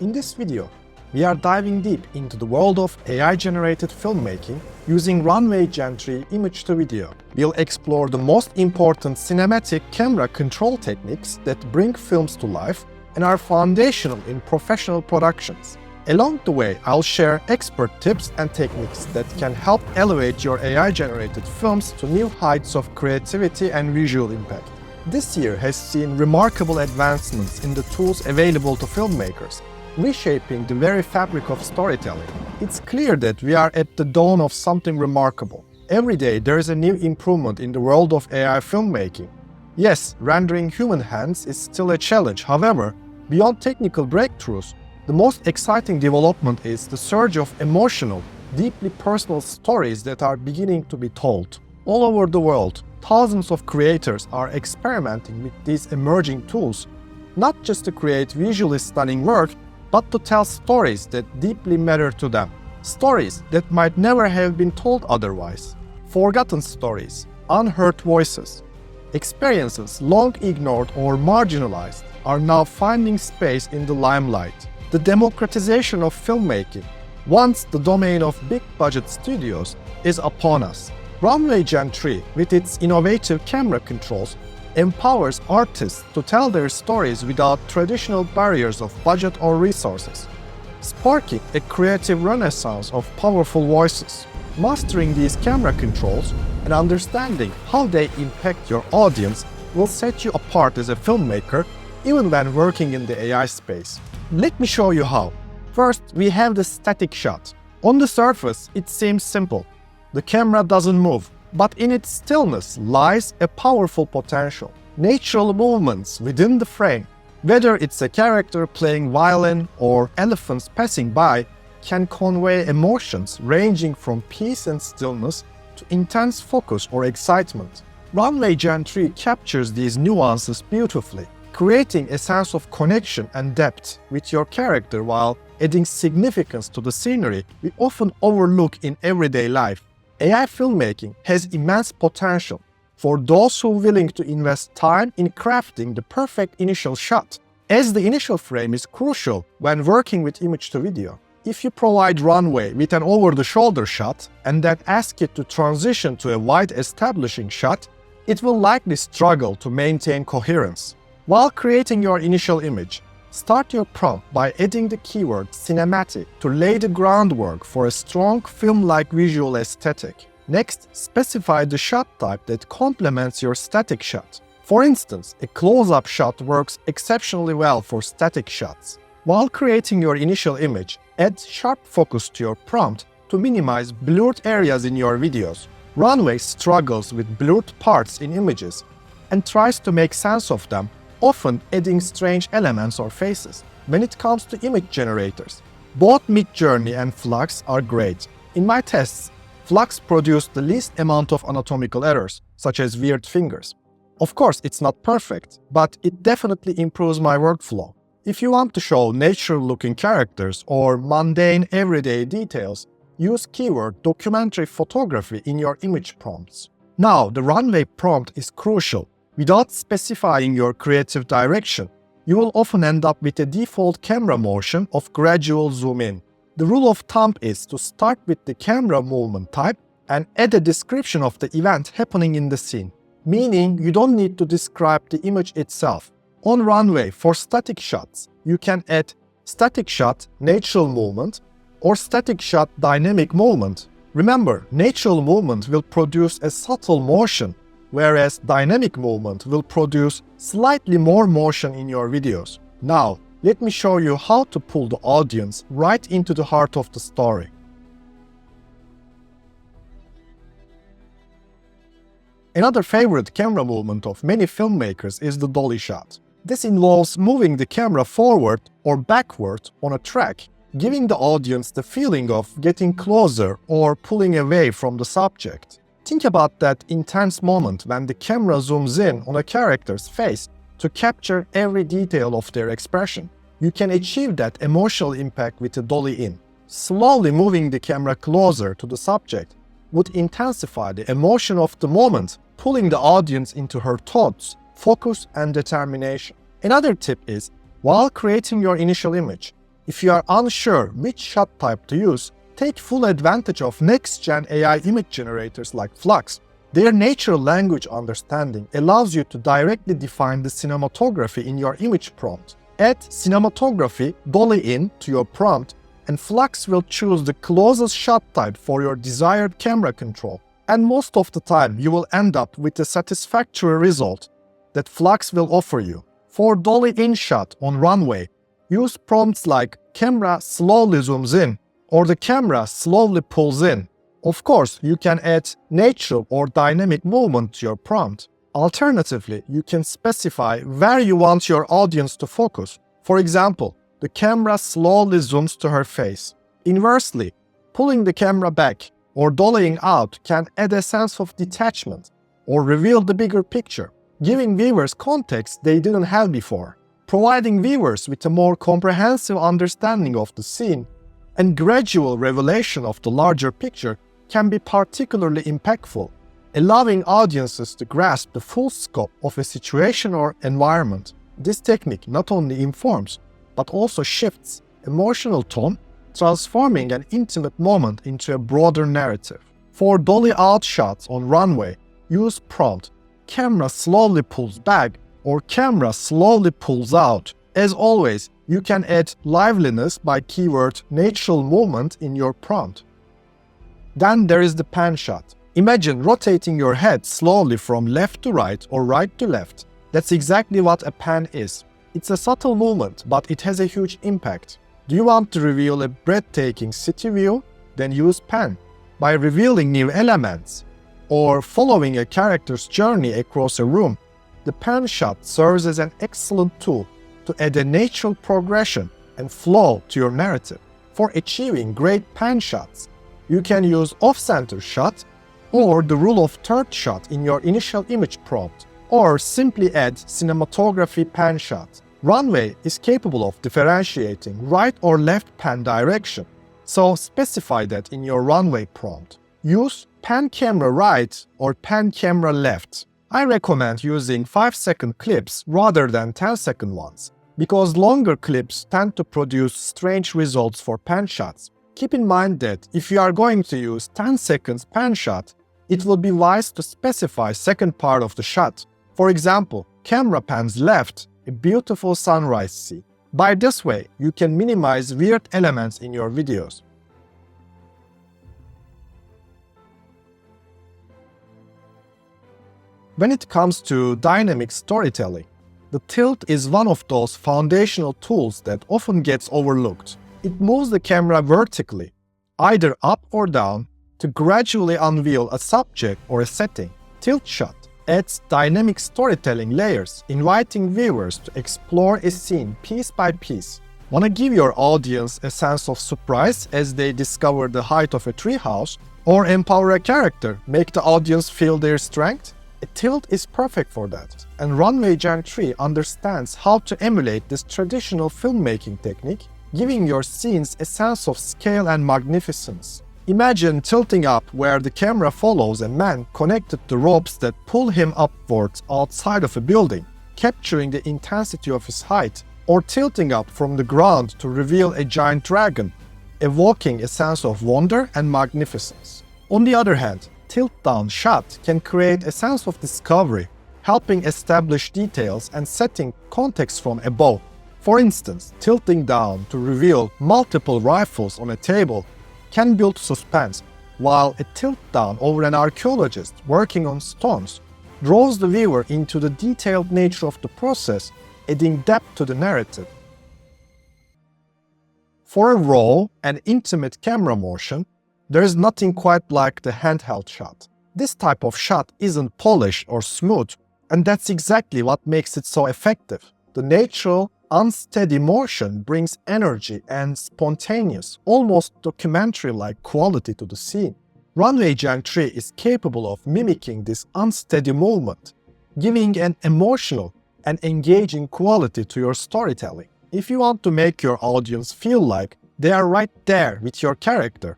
In this video, we are diving deep into the world of AI-generated filmmaking using Runway Gen 3 image-to-video. We'll explore the most important cinematic camera control techniques that bring films to life and are foundational in professional productions. Along the way, I'll share expert tips and techniques that can help elevate your AI-generated films to new heights of creativity and visual impact. This year has seen remarkable advancements in the tools available to filmmakers, reshaping the very fabric of storytelling. It's clear that we are at the dawn of something remarkable. Every day there is a new improvement in the world of AI filmmaking. Yes, rendering human hands is still a challenge. However, beyond technical breakthroughs, the most exciting development is the surge of emotional, deeply personal stories that are beginning to be told. All over the world, thousands of creators are experimenting with these emerging tools, not just to create visually stunning work, but to tell stories that deeply matter to them. Stories that might never have been told otherwise. Forgotten stories, unheard voices, experiences long ignored or marginalized are now finding space in the limelight. The democratization of filmmaking, once the domain of big-budget studios, is upon us. Runway Gen 3, with its innovative camera controls, empowers artists to tell their stories without traditional barriers of budget or resources, sparking a creative renaissance of powerful voices. Mastering these camera controls and understanding how they impact your audience will set you apart as a filmmaker, even when working in the AI space. Let me show you how. First, we have the static shot. On the surface, it seems simple. The camera doesn't move, but in its stillness lies a powerful potential. Natural movements within the frame, whether it's a character playing violin or elephants passing by, can convey emotions ranging from peace and stillness to intense focus or excitement. Runway Gen 3 captures these nuances beautifully, creating a sense of connection and depth with your character while adding significance to the scenery we often overlook in everyday life. AI filmmaking has immense potential for those who are willing to invest time in crafting the perfect initial shot, as the initial frame is crucial when working with image-to-video. If you provide Runway with an over-the-shoulder shot and then ask it to transition to a wide establishing shot, it will likely struggle to maintain coherence. While creating your initial image, start your prompt by adding the keyword cinematic to lay the groundwork for a strong film-like visual aesthetic. Next, specify the shot type that complements your static shot. For instance, a close-up shot works exceptionally well for static shots. While creating your initial image, add sharp focus to your prompt to minimize blurred areas in your videos. Runway struggles with blurred parts in images and tries to make sense of them, often adding strange elements or faces. When it comes to image generators, both midjourney and flux are great. In my tests, flux produced the least amount of anatomical errors, such as weird fingers. Of course, it's not perfect, but it definitely improves my workflow. If you want to show natural-looking characters or mundane everyday details, use keyword documentary photography in your image prompts. Now, the Runway prompt is crucial. Without specifying your creative direction, you will often end up with a default camera motion of gradual zoom in. The rule of thumb is to start with the camera movement type and add a description of the event happening in the scene, meaning you don't need to describe the image itself. On Runway, for static shots, you can add static shot natural movement or static shot dynamic movement. Remember, natural movement will produce a subtle motion, whereas dynamic movement will produce slightly more motion in your videos. Now, let me show you how to pull the audience right into the heart of the story. Another favorite camera movement of many filmmakers is the Dolly Shot. This involves moving the camera forward or backward on a track, giving the audience the feeling of getting closer or pulling away from the subject. Think about that intense moment when the camera zooms in on a character's face to capture every detail of their expression. You can achieve that emotional impact with a dolly in. Slowly moving the camera closer to the subject would intensify the emotion of the moment, pulling the audience into her thoughts, focus, and determination. Another tip is, while creating your initial image, If you are unsure which shot type to use, take full advantage of next-gen AI image generators like Flux. Their natural language understanding allows you to directly define the cinematography in your image prompt. Add cinematography Dolly in to your prompt, and Flux will choose the closest shot type for your desired camera control. And most of the time, you will end up with a satisfactory result that Flux will offer you. For Dolly in shot on Runway, use prompts like camera slowly zooms in or the camera slowly pulls in. Of course, you can add natural or dynamic movement to your prompt. Alternatively, you can specify where you want your audience to focus. For example, the camera slowly zooms to her face. Inversely, pulling the camera back or dollying out can add a sense of detachment or reveal the bigger picture, giving viewers context they didn't have before. Providing viewers with a more comprehensive understanding of the scene and gradual revelation of the larger picture can be particularly impactful, allowing audiences to grasp the full scope of a situation or environment. This technique not only informs, but also shifts emotional tone, transforming an intimate moment into a broader narrative. For Dolly out shots on Runway, use prompt camera slowly pulls back or camera slowly pulls out. As always, you can add liveliness by keyword natural movement in your prompt. Then there is the pan shot. Imagine rotating your head slowly from left to right or right to left. That's exactly what a pan is. It's a subtle movement, but it has a huge impact. Do you want to reveal a breathtaking city view? Then use pan. By revealing new elements or following a character's journey across a room, the pan shot serves as an excellent tool to add a natural progression and flow to your narrative. For achieving great pan shots, you can use off-center shot or the rule of third shot in your initial image prompt, or simply add cinematography pan shot. Runway is capable of differentiating right or left pan direction, so specify that in your Runway prompt. Use pan camera right or pan camera left. I recommend using 5-second clips rather than 10-second ones, because longer clips tend to produce strange results for pan shots. Keep in mind that if you are going to use 10 seconds pan shot, it will be wise to specify second part of the shot. For example, camera pans left, a beautiful sunrise scene. By this way, you can minimize weird elements in your videos. When it comes to dynamic storytelling, the tilt is one of those foundational tools that often gets overlooked. It moves the camera vertically, either up or down, to gradually unveil a subject or a setting. Tilt shot adds dynamic storytelling layers, inviting viewers to explore a scene piece by piece. Want to give your audience a sense of surprise as they discover the height of a treehouse, or empower a character, make the audience feel their strength? A tilt is perfect for that, and Runway Gen 3 understands how to emulate this traditional filmmaking technique, giving your scenes a sense of scale and magnificence. Imagine tilting up where the camera follows a man connected to ropes that pull him upwards outside of a building, capturing the intensity of his height, or tilting up from the ground to reveal a giant dragon, evoking a sense of wonder and magnificence. On the other hand, tilt-down shot can create a sense of discovery, helping establish details and setting context from above. For instance, tilting down to reveal multiple rifles on a table can build suspense, while a tilt down over an archaeologist working on stones draws the viewer into the detailed nature of the process, adding depth to the narrative. For a raw and intimate camera motion, there is nothing quite like the handheld shot. This type of shot isn't polished or smooth, and that's exactly what makes it so effective. The natural, unsteady motion brings energy and spontaneous, almost documentary-like quality to the scene. Runway Gen 3 is capable of mimicking this unsteady movement, giving an emotional and engaging quality to your storytelling. If you want to make your audience feel like they are right there with your character,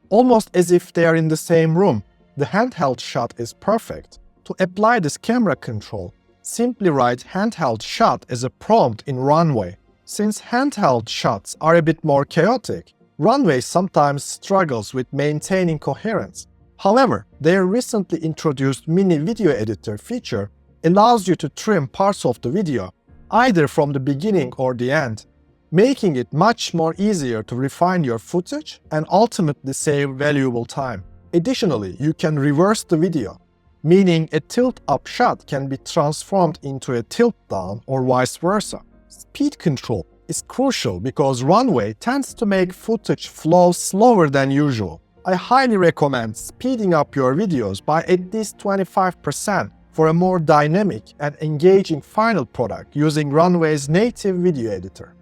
almost as if they are in the same room, the handheld shot is perfect. To apply this camera control, simply write handheld shot as a prompt in Runway. Since handheld shots are a bit more chaotic, Runway sometimes struggles with maintaining coherence. However, their recently introduced mini video editor feature allows you to trim parts of the video, either from the beginning or the end, making it much more easier to refine your footage and ultimately save valuable time. Additionally, you can reverse the video, meaning a tilt-up shot can be transformed into a tilt-down or vice versa. Speed control is crucial because Runway tends to make footage flow slower than usual. I highly recommend speeding up your videos by at least 25% for a more dynamic and engaging final product using Runway's native video editor.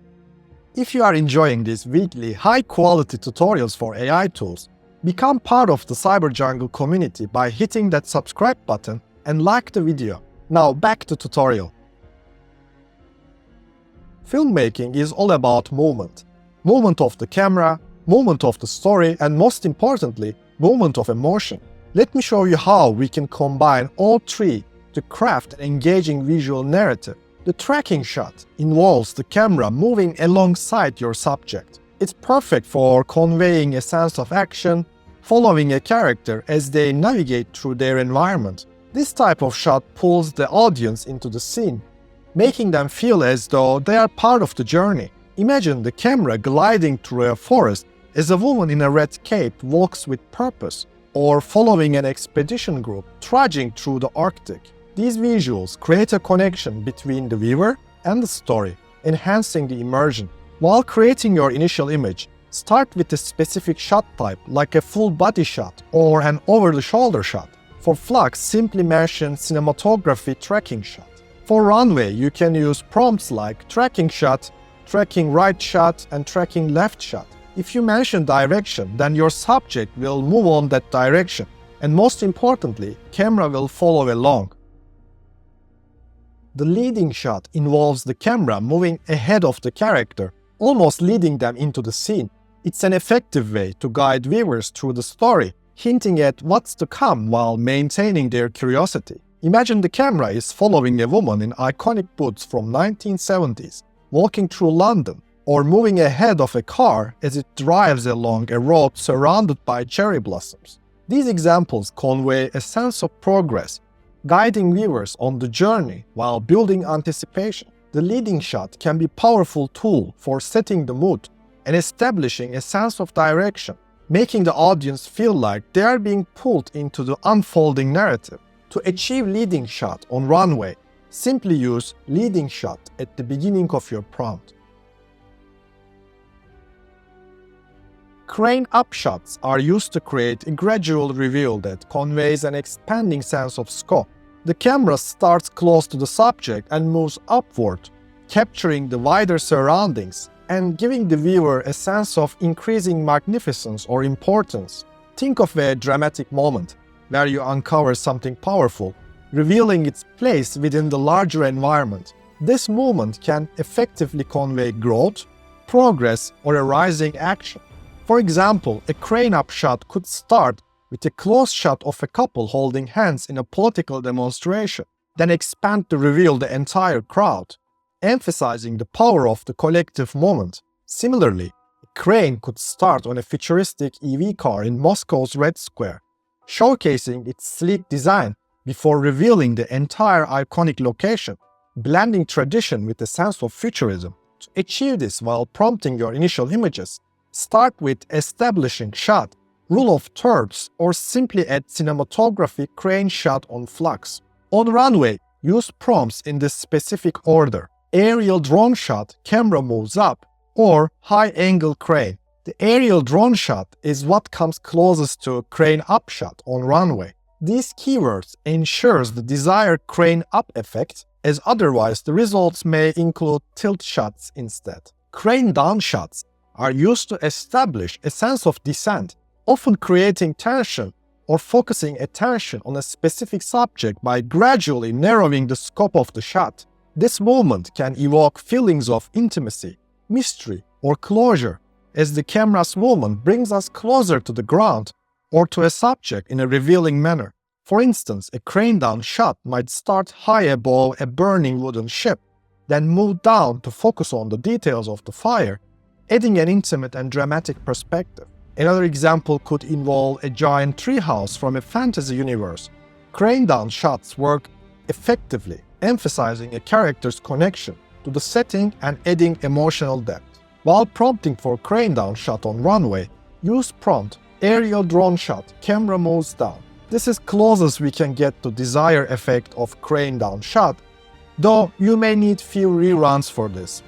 If you are enjoying these weekly high-quality tutorials for AI tools, become part of the CyberJungle community by hitting that subscribe button and like the video. Now back to tutorial. Filmmaking is all about movement. Movement of the camera, movement of the story, and most importantly, movement of emotion. Let me show you how we can combine all three to craft an engaging visual narrative. The tracking shot involves the camera moving alongside your subject. It's perfect for conveying a sense of action, following a character as they navigate through their environment. This type of shot pulls the audience into the scene, making them feel as though they are part of the journey. Imagine the camera gliding through a forest as a woman in a red cape walks with purpose, or following an expedition group trudging through the Arctic. These visuals create a connection between the viewer and the story, enhancing the immersion. While creating your initial image, start with a specific shot type like a full body shot or an over-the-shoulder shot. For flux, simply mention cinematography tracking shot. For Runway, you can use prompts like tracking shot, tracking right shot, and tracking left shot. If you mention direction, then your subject will move on that direction, and most importantly, camera will follow along. The leading shot involves the camera moving ahead of the character, almost leading them into the scene. It's an effective way to guide viewers through the story, hinting at what's to come while maintaining their curiosity. Imagine the camera is following a woman in iconic boots from 1970s, walking through London, or moving ahead of a car as it drives along a road surrounded by cherry blossoms. These examples convey a sense of progress, guiding viewers on the journey while building anticipation. The leading shot can be a powerful tool for setting the mood and establishing a sense of direction, making the audience feel like they are being pulled into the unfolding narrative. To achieve leading shot on Runway, simply use leading shot at the beginning of your prompt. Crane up shots are used to create a gradual reveal that conveys an expanding sense of scope. The camera starts close to the subject and moves upward, capturing the wider surroundings and giving the viewer a sense of increasing magnificence or importance. Think of a dramatic moment where you uncover something powerful, revealing its place within the larger environment. This movement can effectively convey growth, progress, or a rising action. For example, a crane-up shot could start with a close shot of a couple holding hands in a political demonstration, then expand to reveal the entire crowd, emphasizing the power of the collective moment. Similarly, a crane could start on a futuristic EV car in Moscow's Red Square, showcasing its sleek design before revealing the entire iconic location, blending tradition with a sense of futurism. To achieve this while prompting your initial images, start with establishing shot, rule of thirds, or simply add cinematography crane shot on flux. On Runway, use prompts in this specific order: aerial drone shot, camera moves up, or high-angle crane. The aerial drone shot is what comes closest to a crane up shot on Runway. These keywords ensures the desired crane up effect, as otherwise the results may include tilt shots instead. Crane down shots are used to establish a sense of descent, often creating tension or focusing attention on a specific subject by gradually narrowing the scope of the shot. This movement can evoke feelings of intimacy, mystery, or closure, as the camera's movement brings us closer to the ground or to a subject in a revealing manner. For instance, a crane-down shot might start high above a burning wooden ship, then move down to focus on the details of the fire, adding an intimate and dramatic perspective. Another example could involve a giant treehouse from a fantasy universe. Crane-down shots work effectively, emphasizing a character's connection to the setting and adding emotional depth. While prompting for crane-down shot on runway, use prompt aerial drone shot, camera moves down. This is closest we can get to desired effect of crane-down shot, though you may need few reruns for this.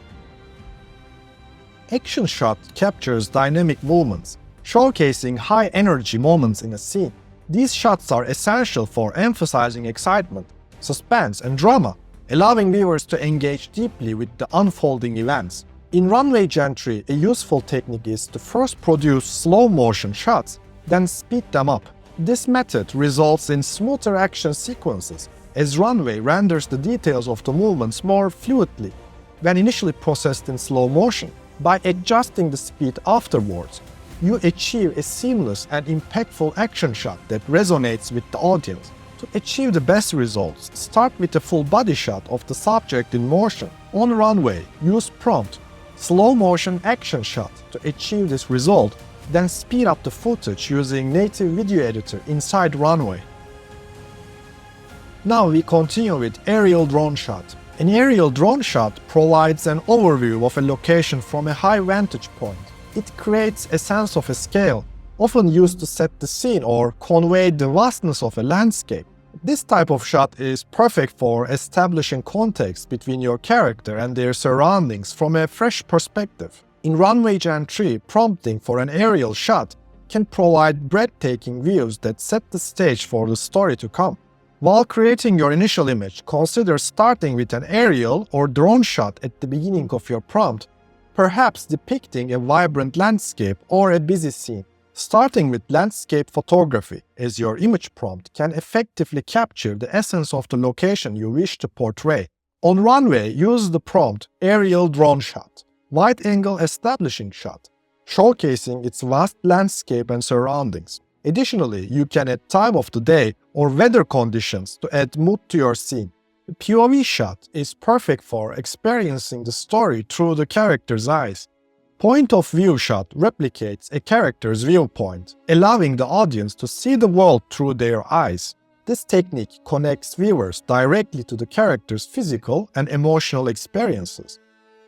Action shot captures dynamic movements, showcasing high-energy moments in a scene. These shots are essential for emphasizing excitement, suspense, and drama, allowing viewers to engage deeply with the unfolding events. In Runway Gen 3, a useful technique is to first produce slow-motion shots, then speed them up. This method results in smoother action sequences, as Runway renders the details of the movements more fluidly when initially processed in slow motion. By adjusting the speed afterwards, you achieve a seamless and impactful action shot that resonates with the audience. To achieve the best results, start with a full body shot of the subject in motion. On runway, use prompt slow motion action shot to achieve this result, then speed up the footage using native video editor inside runway. Now we continue with aerial drone shot. An aerial drone shot provides an overview of a location from a high vantage point. It creates a sense of a scale, often used to set the scene or convey the vastness of a landscape. This type of shot is perfect for establishing context between your character and their surroundings from a fresh perspective. In Runway Gen 3, prompting for an aerial shot can provide breathtaking views that set the stage for the story to come. While creating your initial image, consider starting with an aerial or drone shot at the beginning of your prompt, perhaps depicting a vibrant landscape or a busy scene. Starting with landscape photography as your image prompt can effectively capture the essence of the location you wish to portray. On runway, use the prompt aerial drone shot, wide-angle establishing shot, showcasing its vast landscape and surroundings. Additionally, you can add time of the day or weather conditions to add mood to your scene. The POV shot is perfect for experiencing the story through the character's eyes. Point of view shot replicates a character's viewpoint, allowing the audience to see the world through their eyes. This technique connects viewers directly to the character's physical and emotional experiences,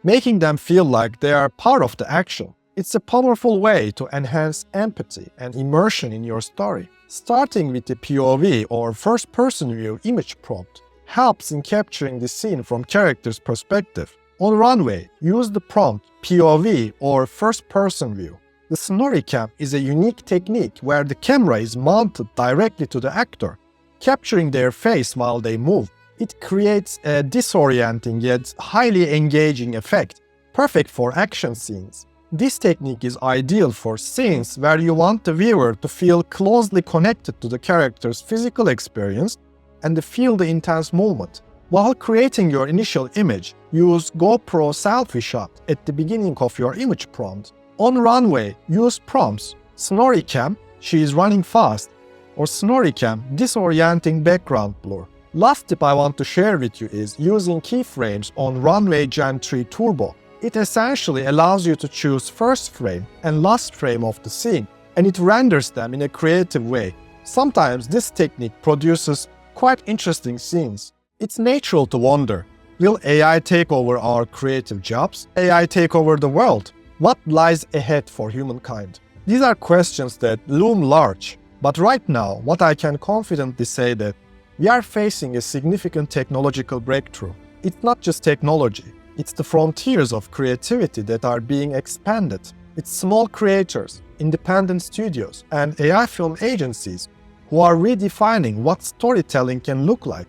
making them feel like they are part of the action. It's a powerful way to enhance empathy and immersion in your story. Starting with the POV or first-person view image prompt helps in capturing the scene from character's perspective. On runway, use the prompt POV or first-person view. The SnorriCam is a unique technique where the camera is mounted directly to the actor, capturing their face while they move. It creates a disorienting yet highly engaging effect, perfect for action scenes. This technique is ideal for scenes where you want the viewer to feel closely connected to the character's physical experience and to feel the intense moment. While creating your initial image, use GoPro selfie shot at the beginning of your image prompt. On runway, use prompts SnorriCam, she is running fast, or SnorriCam, disorienting background blur. Last tip I want to share with you is using keyframes on Runway Gen 3 Turbo. It essentially allows you to choose first frame and last frame of the scene, and it renders them in a creative way. Sometimes this technique produces quite interesting scenes. It's natural to wonder, will AI take over our creative jobs? AI take over the world? What lies ahead for humankind? These are questions that loom large, but right now, what I can confidently say that we are facing a significant technological breakthrough. It's not just technology. It's the frontiers of creativity that are being expanded. It's small creators, independent studios, and AI film agencies who are redefining what storytelling can look like,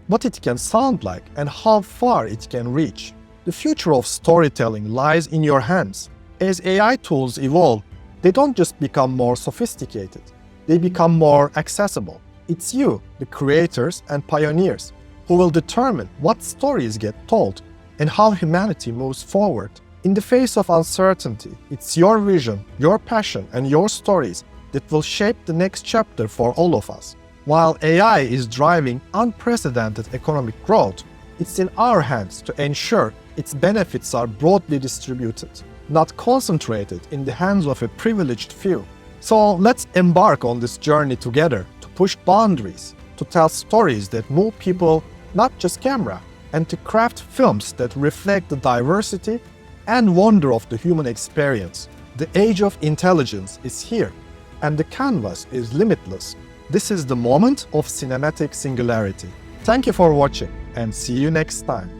what it can sound like, and how far it can reach. The future of storytelling lies in your hands. As AI tools evolve, they don't just become more sophisticated, they become more accessible. It's you, the creators and pioneers, who will determine what stories get told and how humanity moves forward. In the face of uncertainty, it's your vision, your passion, and your stories that will shape the next chapter for all of us. While AI is driving unprecedented economic growth, It's in our hands to ensure its benefits are broadly distributed, not concentrated in the hands of a privileged few. So let's embark on this journey together to push boundaries, to tell stories that move people, not just camera, and to craft films that reflect the diversity and wonder of the human experience. The age of intelligence is here, and the canvas is limitless. This is the moment of cinematic singularity. Thank you for watching, and see you next time.